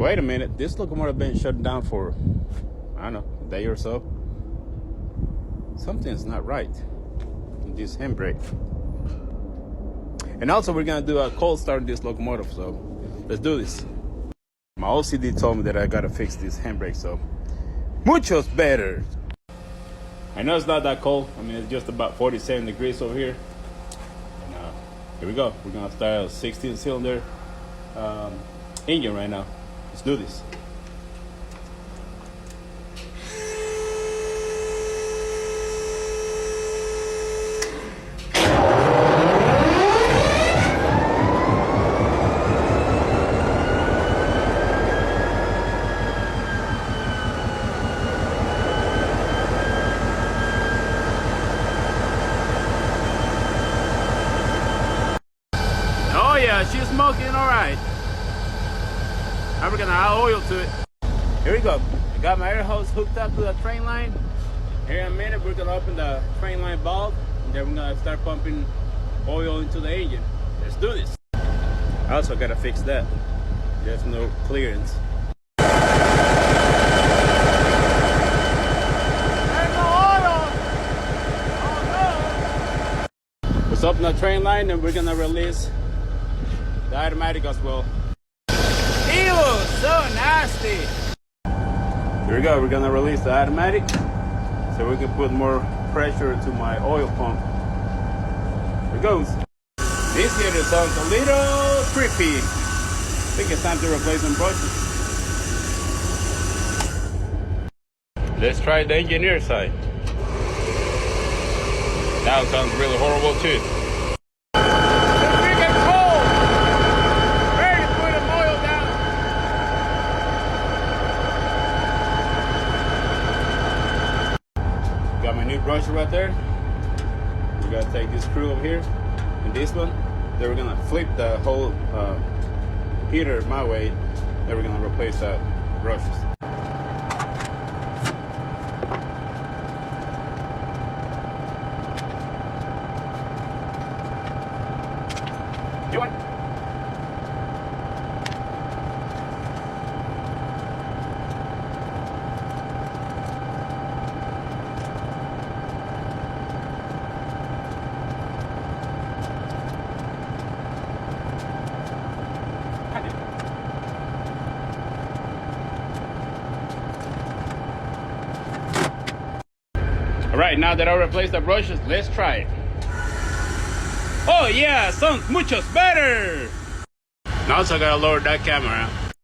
Wait a minute, this locomotive been shut down for, I don't know, a day or so. Something's not right in this handbrake. And also we're gonna do a cold start in this locomotive, so let's do this. My OCD told me that I gotta fix this handbrake, so muchos better. I know it's not that cold. I mean, it's just about 47 degrees over here. And here we go. We're gonna start a 16 cylinder engine right now. Let's do this. Oh yeah, she's smoking all right. Now we're gonna add oil to it. Here we go. I got my air hose hooked up to the train line. Here in a minute, we're gonna open the train line valve, and then we're gonna start pumping oil into the engine. Let's do this. I also gotta fix that. There's no clearance. There's no oil! Oh no! Let's open the train line, and we're gonna release the automatic as well. Ew, so nasty. Here we go, we're gonna release the automatic so we can put more pressure to my oil pump. Here it goes. This here sounds a little trippy. I think it's time to replace some brushes. Let's try the engineer side. That sounds really horrible too. Got my new brush right there. We gotta take this screw over here and this one. Then we're gonna flip the whole heater my way. Then we're gonna replace the brushes. You want? Alright, now that I replaced the brushes, let's try it. Oh yeah, sounds muchos better! Now also gotta lower that camera.